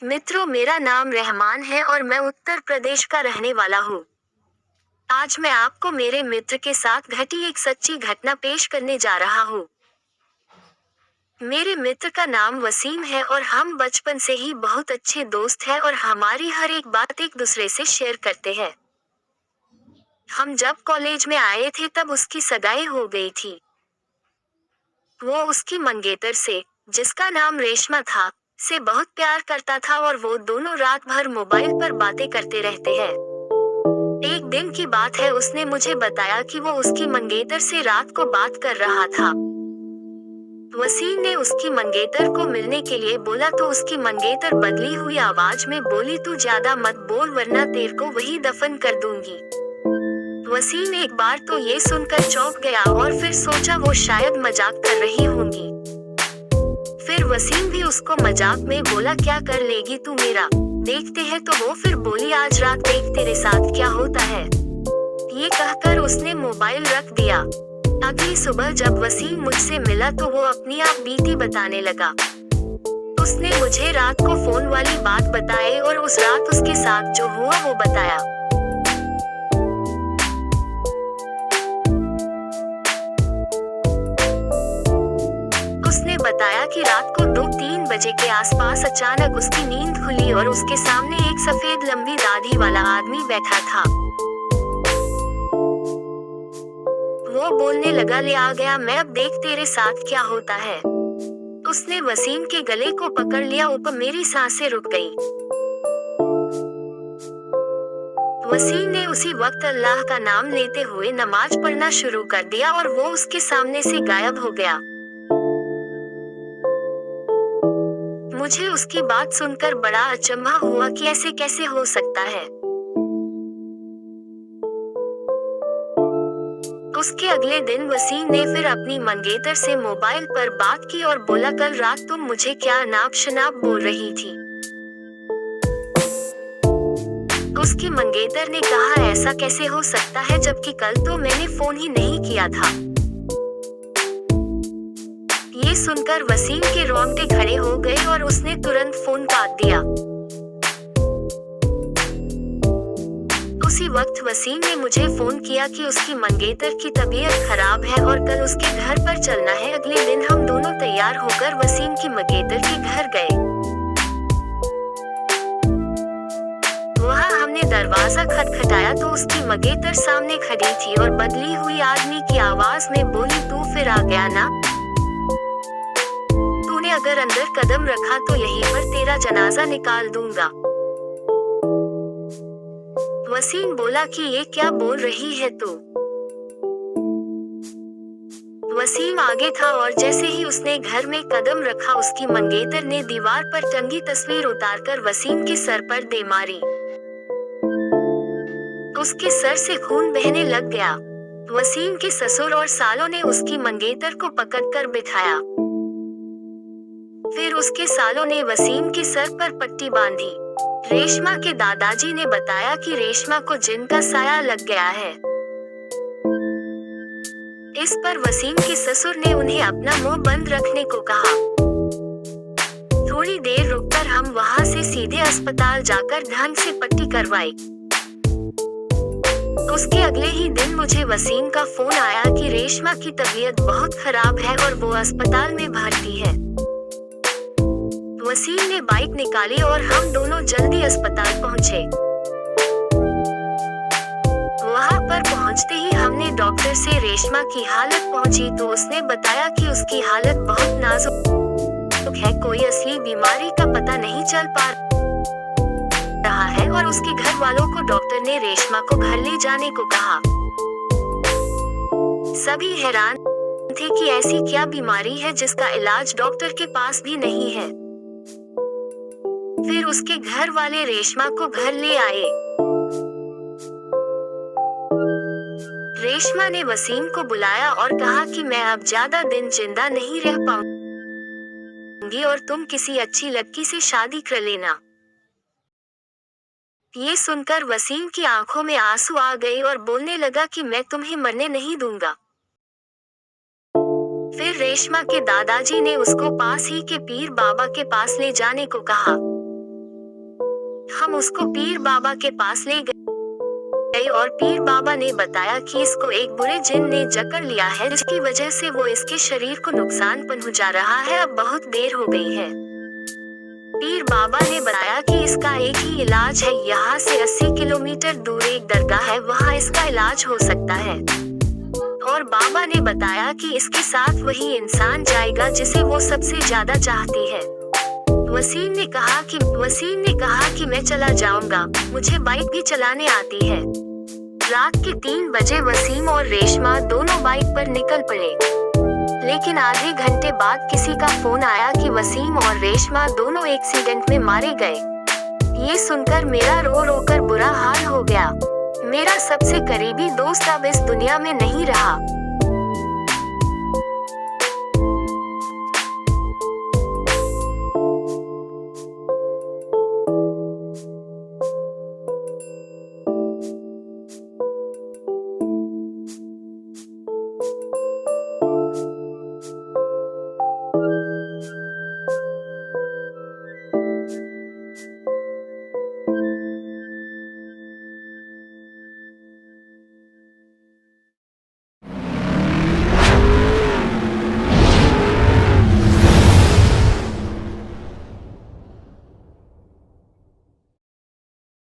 मित्रों, मेरा नाम रहमान है और मैं उत्तर प्रदेश का रहने वाला हूँ। आज मैं आपको मेरे मित्र के साथ घटी एक सच्ची घटना पेश करने जा रहा हूँ। मेरे मित्र का नाम वसीम है और हम बचपन से ही बहुत अच्छे दोस्त हैं और हमारी हर एक बात एक दूसरे से शेयर करते हैं। हम जब कॉलेज में आए थे तब उसकी सगाई हो गई थी। वो उसकी मंगेतर से, जिसका नाम रेशमा था, से बहुत प्यार करता था और वो दोनों रात भर मोबाइल पर बातें करते रहते हैं। एक दिन की बात है, उसने मुझे बताया कि वो उसकी मंगेतर से रात को बात कर रहा था। वसीम ने उसकी मंगेतर को मिलने के लिए बोला तो उसकी मंगेतर बदली हुई आवाज में बोली, तू ज्यादा मत बोल वरना तेरे को वही दफन कर दूंगी। वसीम एक बार तो ये सुनकर चौंक गया और फिर सोचा वो शायद मजाक कर रही होंगी। फिर वसीम भी उसको मजाक में बोला, क्या कर लेगी तू मेरा, देखते हैं। तो वो फिर बोली, आज रात देख तेरे साथ क्या होता है। ये कहकर उसने मोबाइल रख दिया। अगली सुबह जब वसीम मुझसे मिला तो वो अपनी आप बीती बताने लगा। उसने मुझे रात को फोन वाली बात बताई और उस रात उसके साथ जो हुआ वो बताया। उसने बताया कि रात को 2-3 बजे के आसपास अचानक उसकी नींद खुली और उसके सामने एक सफेद लंबी दाढ़ी वाला आदमी बैठा था। वो बोलने लगा, ले आ गया मैं, अब देख तेरे साथ क्या होता है। उसने वसीम के गले को पकड़ लिया। ऊपर मेरी सांसें रुक गई। वसीम ने उसी वक्त अल्लाह का नाम लेते हुए नमाज पढ़ना शुरू कर दिया और वो उसके सामने से गायब हो गया। मुझे उसकी बात सुनकर बड़ा अचंभा हुआ कि ऐसे कैसे हो सकता है। उसके अगले दिन वसीम ने फिर अपनी मंगेतर से मोबाइल पर बात की और बोला, कल रात तुम मुझे क्या अनाप शनाप बोल रही थी। उसकी मंगेतर ने कहा, ऐसा कैसे हो सकता है जबकि कल तो मैंने फोन ही नहीं किया था। ये सुनकर वसीम के रोंगटे खड़े हो गए और उसने तुरंत फोन काट दिया। उसी वक्त वसीम ने मुझे फोन किया कि उसकी मंगेतर की तबीयत खराब है और कल उसके घर पर चलना है। अगले दिन हम दोनों तैयार होकर वसीम की मंगेतर के घर गए। वहाँ हमने दरवाजा खटखटाया तो उसकी मंगेतर सामने खड़ी थी और बदली हुई आदमी की आवाज में बोली, तू फिर आ गया ना। तूने अगर अंदर कदम रखा तो यहीं पर तेरा जनाजा निकाल दूंगा। वसीम बोला कि ये क्या बोल रही है तू। वसीम आगे था और जैसे ही उसने घर में कदम रखा उसकी मंगेतर ने दीवार पर टंगी तस्वीर उतारकर वसीम के सर पर दे मारी। उसके सर से खून बहने लग गया। वसीम के ससुर और सालों ने उसकी मंगेतर को पकड़कर बिठाया। फिर उसके सालों ने वसीम के सर पर पट्टी बांधी। रेशमा के दादाजी ने बताया कि रेशमा को जिन का साया लग गया है। इस पर वसीम के ससुर ने उन्हें अपना मुंह बंद रखने को कहा। थोड़ी देर रुककर हम वहां से सीधे अस्पताल जाकर ढंग से पट्टी करवाई। उसके अगले ही दिन मुझे वसीम का फोन आया कि रेशमा की तबीयत बहुत खराब है और वो अस्पताल में भर्ती है। वसीम ने बाइक निकाली और हम दोनों जल्दी अस्पताल पहुंचे। वहां पर पहुंचते ही हमने डॉक्टर से रेशमा की हालत पूछी तो उसने बताया कि उसकी हालत बहुत नाजुक है, कोई असली बीमारी का पता नहीं चल पा रहा है और उसके घर वालों को डॉक्टर ने रेशमा को घर ले जाने को कहा। सभी हैरान थे कि ऐसी क्या बीमारी है जिसका इलाज डॉक्टर के पास भी नहीं है। फिर उसके घर वाले रेशमा को घर ले आए। रेशमा ने वसीम को बुलाया और कहा कि मैं अब ज्यादा दिन जिंदा नहीं रह पाऊंगी और तुम किसी अच्छी लड़की से शादी कर लेना। ये सुनकर वसीम की आंखों में आंसू आ गए और बोलने लगा कि मैं तुम्हें मरने नहीं दूंगा। फिर रेशमा के दादाजी ने उसको पास ही के पीर बाबा के पास ले जाने को कहा। हम उसको पीर बाबा के पास ले गए और पीर बाबा ने बताया कि इसको एक बुरे जिन ने जकड़ लिया है, जिसकी वजह से वो इसके शरीर को नुकसान पहुंचा रहा है। अब बहुत देर हो गई है। पीर बाबा ने बताया कि इसका एक ही इलाज है, यहाँ से 80 किलोमीटर दूर एक दरगाह है, वहाँ इसका इलाज हो सकता है। और बाबा ने बताया कि इसके साथ वही इंसान जाएगा जिसे वो सबसे ज्यादा चाहती है। वसीम ने कहा कि मैं चला जाऊंगा, मुझे बाइक भी चलाने आती है। रात के 3 बजे वसीम और रेशमा दोनों बाइक पर निकल पड़े, लेकिन आधे घंटे बाद किसी का फोन आया कि वसीम और रेशमा दोनों एक्सीडेंट में मारे गए। ये सुनकर मेरा रो रो कर बुरा हाल हो गया। मेरा सबसे करीबी दोस्त अब इस दुनिया में नहीं रहा।